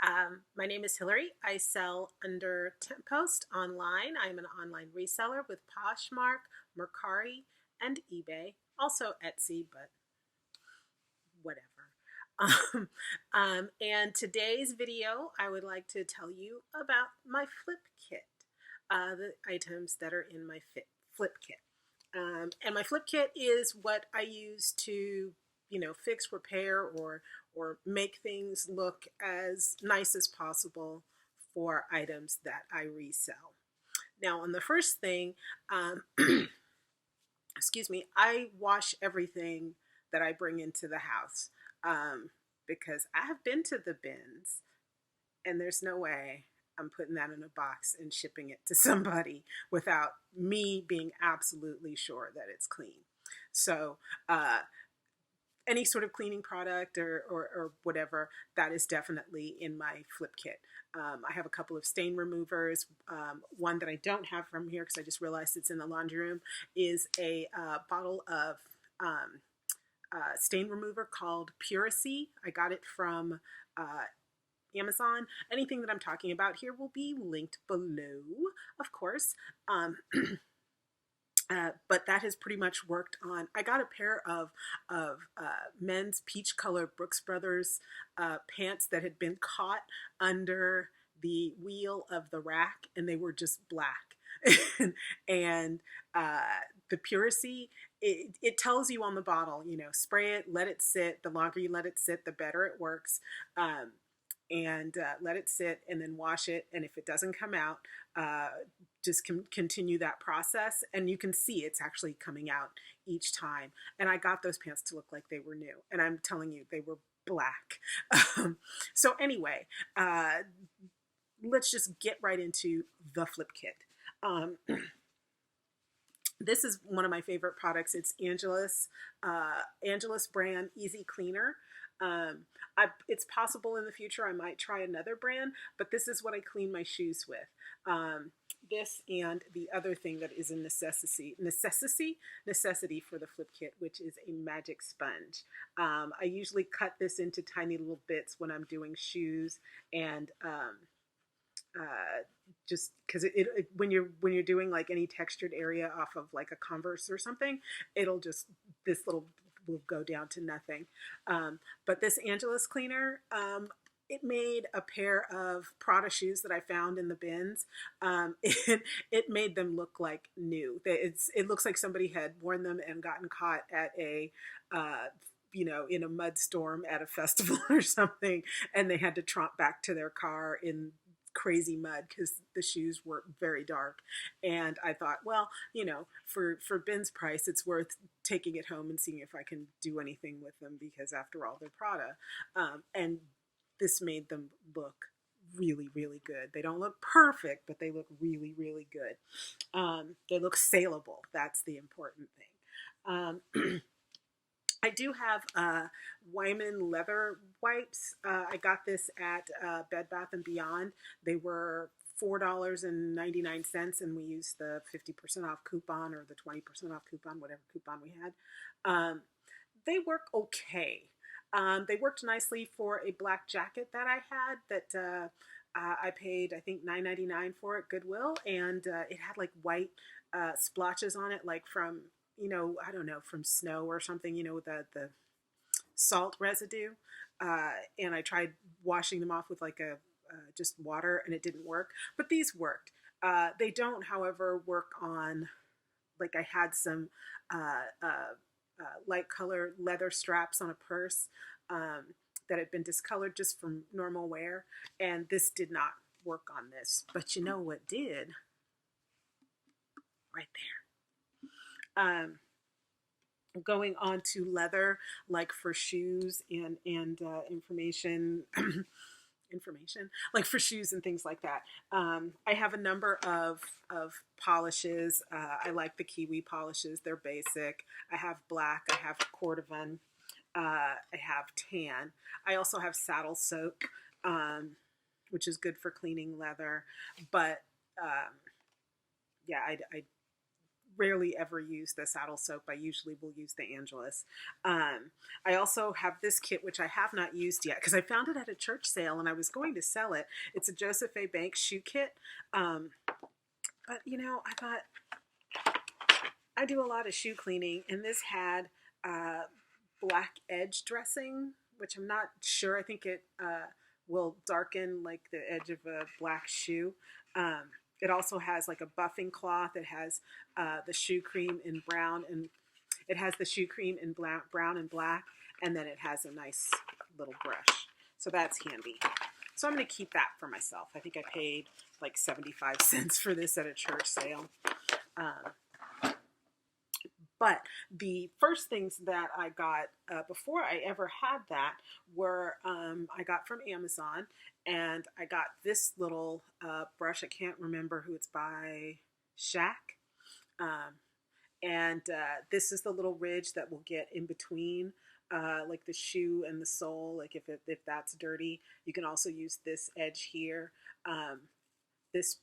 My name is Hillary. I sell under Post online. I'm an online reseller with Poshmark, Mercari, and eBay. Also Etsy, but whatever. And today's video, I would like to tell you about my flip kit, the items that are in my flip kit. And my flip kit is what I use to, fix, repair, or make things look as nice as possible for items that I resell. Now, on the first thing, excuse me, I wash everything that I bring into the house because I have been to the bins and there's no way I'm putting that in a box and shipping it to somebody without me being absolutely sure that it's clean. So, any sort of cleaning product or whatever, that is definitely in my flip kit. I have a couple of stain removers. One that I don't have from here because I just realized it's in the laundry room is a bottle of stain remover called Puracy. I got it from Amazon. Anything that I'm talking about here will be linked below, of course. But that has pretty much worked on. I got a pair of men's peach color Brooks Brothers pants that had been caught under the wheel of the rack, and they were just black. And the Puracy, it tells you on the bottle, spray it, let it sit. The longer you let it sit, the better it works. And let it sit and then wash it. And if it doesn't come out, just continue that process. And you can see it's actually coming out each time. And I got those pants to look like they were new. And I'm telling you, they were black. So anyway, let's just get right into the flip kit. This is one of my favorite products. It's Angelus brand Easy Cleaner. It's possible in the future I might try another brand, but this is what I clean my shoes with. This and the other thing that is a necessity for the flip kit, which is a magic sponge. I usually cut this into tiny little bits when I'm doing shoes, and just because when you're doing like any textured area off of like a Converse or something, it'll just, this little will go down to nothing. But this Angelus cleaner, it made a pair of Prada shoes that I found in the bins. It made them look like new. It looks like somebody had worn them and gotten caught at a in a mud storm at a festival or something, and they had to tromp back to their car in crazy mud because the shoes were very dark. And I thought, well, for Ben's price, it's worth taking it home and seeing if I can do anything with them, because after all, they're Prada. And this made them look really, really good. They don't look perfect, but they look really, really good. They look saleable. That's the important thing. I do have Wyman leather wipes. I got this at Bed Bath & Beyond. They were $4.99, and we used the 50% off coupon or the 20% off coupon, whatever coupon we had. They work okay. They worked nicely for a black jacket that I had that I paid, I think, $9.99 for at Goodwill, and it had like white splotches on it, like from, I don't know, from snow or something, the salt residue. And I tried washing them off with like just water, and it didn't work. But these worked. They don't, however, work on, like I had some light color leather straps on a purse that had been discolored just from normal wear, and this did not work on this. But you know what did? Right there. Going on to leather, like for shoes and information like for shoes and things like that. I have a number of polishes. I like the kiwi polishes. They're basic. I have black. I have cordovan. I have tan. I also have saddle soap, which is good for cleaning leather. But yeah, I rarely ever use the saddle soap. I usually will use the Angelus. I also have this kit, which I have not used yet because I found it at a church sale and I was going to sell it. It's a Joseph A. Banks shoe kit. But you know, I thought I do a lot of shoe cleaning, and this had black edge dressing, which I'm not sure. I think it will darken like the edge of a black shoe. It also has like a buffing cloth. It has the shoe cream in brown, and it has the shoe cream in brown and black, and then it has a nice little brush. So that's handy. So I'm going to keep that for myself. I think I paid like 75 cents for this at a church sale. But the first things that I got before I ever had that were I got from Amazon, and I got this little brush. I can't remember who it's by, Shack. And this is the little ridge that will get in between like the shoe and the sole. Like if that's dirty, you can also use this edge here. This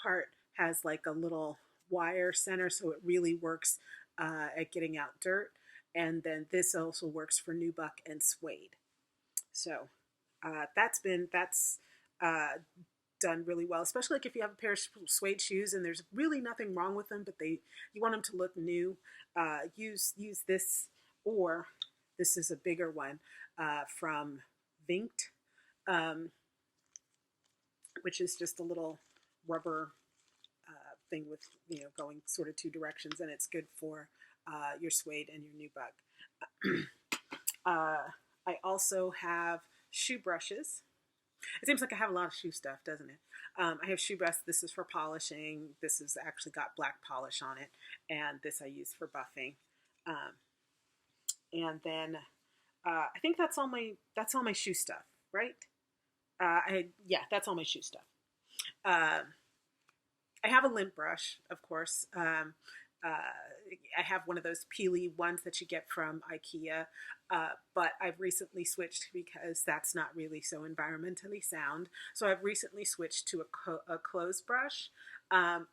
part has like a little wire center, so it really works at getting out dirt. And then this also works for nubuck and suede. So that's done really well, especially like if you have a pair of suede shoes and there's really nothing wrong with them, but you want them to look new. Use this, or this is a bigger one from Vinct, which is just a little rubber thing with, you know, going sort of two directions, and it's good for your suede and your nubuck. I also have shoe brushes. It seems like I have a lot of shoe stuff, doesn't it? I have shoe brush. This is for polishing. This has actually got black polish on it, and this I use for buffing. And then I think that's all my shoe stuff, right? Yeah, that's all my shoe stuff. I have a lint brush, of course. I have one of those peely ones that you get from IKEA, but I've recently switched because that's not really so environmentally sound. So I've recently switched to a clothes brush,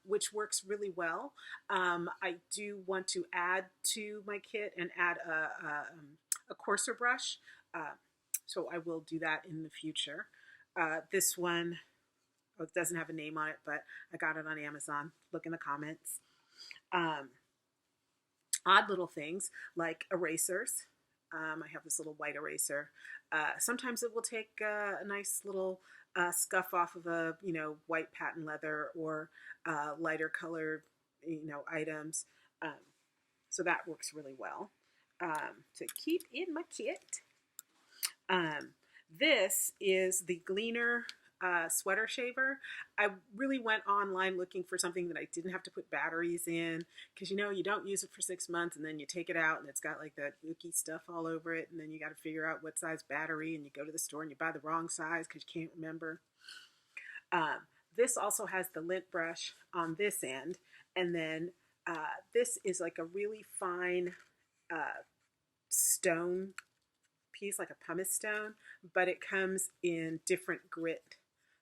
which works really well. I do want to add to my kit and add a coarser brush, so I will do that in the future. This one, it doesn't have a name on it, but I got it on Amazon. Look in the comments. Odd little things like erasers. I have this little white eraser. Sometimes it will take a nice little scuff off of a, you know, white patent leather or lighter colored, you know, items. So that works really well to keep in my kit. This is the Gleaner sweater shaver. I really went online looking for something that I didn't have to put batteries in, because you know, you don't use it for 6 months and then you take it out and it's got like that ooky stuff all over it, and then you got to figure out what size battery, and you go to the store and you buy the wrong size because you can't remember. This also has the lint brush on this end, and then this is like a really fine stone piece, like a pumice stone, but it comes in different grit.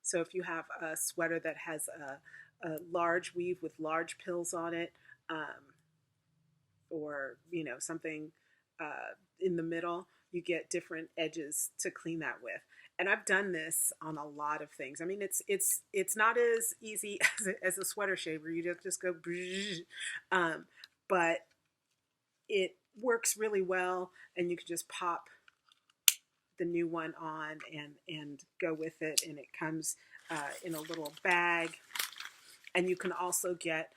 So if you have a sweater that has a large weave with large pills on it, or, you know, something in the middle, you get different edges to clean that with. And I've done this on a lot of things. I mean, it's not as easy as a sweater shaver. You just go, but it works really well, and you can just pop the new one on and go with it, and it comes in a little bag. And you can also get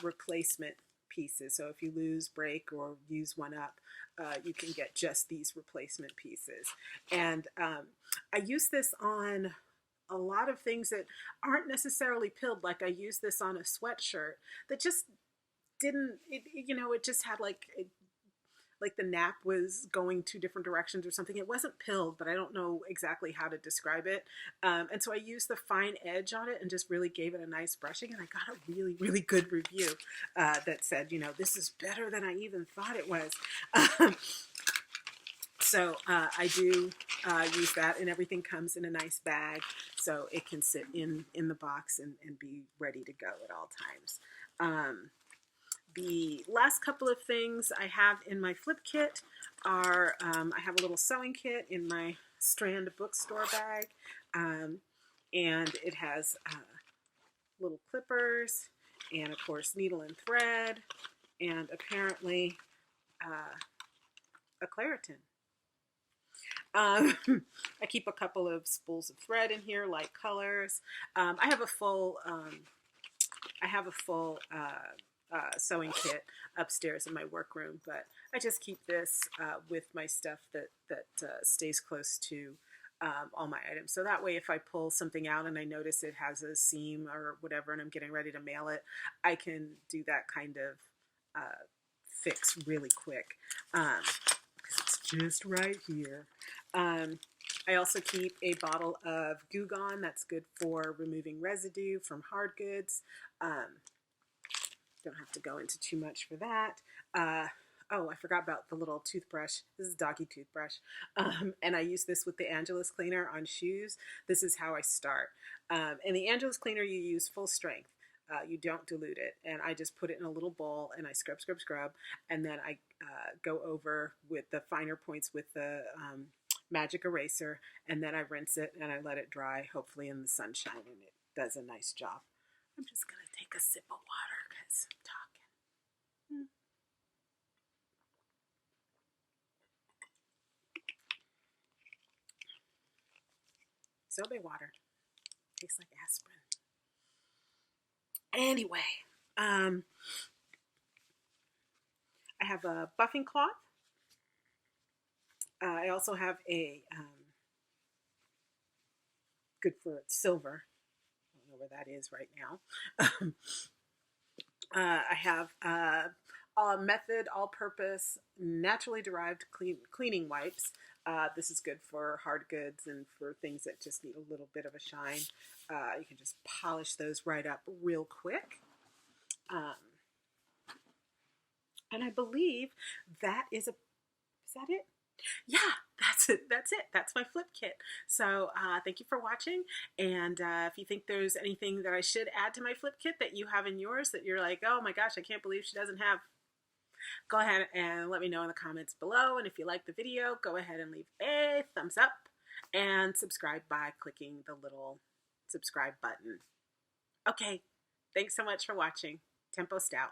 replacement pieces. So if you lose, break, or use one up, you can get just these replacement pieces. And I use this on a lot of things that aren't necessarily pilled. Like I use this on a sweatshirt that just didn't, you know, it just had like the nap was going two different directions or something. It wasn't pilled, but I don't know exactly how to describe it. And so I used the fine edge on it and just really gave it a nice brushing. And I got a really, really good review that said, you know, this is better than I even thought it was. So I do use that, and everything comes in a nice bag, so it can sit in the box and be ready to go at all times. The last couple of things I have in my flip kit are, I have a little sewing kit in my Strand bookstore bag, and it has little clippers, and of course needle and thread, and apparently a Claritin. I keep a couple of spools of thread in here, light colors. I have a full sewing kit upstairs in my workroom, but I just keep this with my stuff that stays close to all my items. So that way, if I pull something out and I notice it has a seam or whatever, and I'm getting ready to mail it, I can do that kind of fix really quick. It's just right here. I also keep a bottle of Goo Gone. That's good for removing residue from hard goods. Don't have to go into too much for that. Oh, I forgot about the little toothbrush. This is a doggy toothbrush. And I use this with the Angelus cleaner on shoes. This is how I start. And the Angelus cleaner, you use full strength. You don't dilute it. And I just put it in a little bowl and I scrub, scrub, scrub. And then I go over with the finer points with the magic eraser. And then I rinse it and I let it dry, hopefully in the sunshine. And it does a nice job. I'm just going to take a sip of water because I'm talking. Sorbet water. Tastes like aspirin. Anyway, I have a buffing cloth. I also have a good for silver. I don't know where that is right now. I have a Method all-purpose naturally derived cleaning wipes. This is good for hard goods and for things that just need a little bit of a shine. You can just polish those right up real quick. And I believe that is that it? Yeah, that's it. That's it. That's my flip kit. So thank you for watching. And if you think there's anything that I should add to my flip kit that you have in yours that you're like, oh my gosh, I can't believe she doesn't have, go ahead and let me know in the comments below. And if you like the video, go ahead and leave a thumbs up and subscribe by clicking the little subscribe button. Okay, thanks so much for watching. Tempo Stout.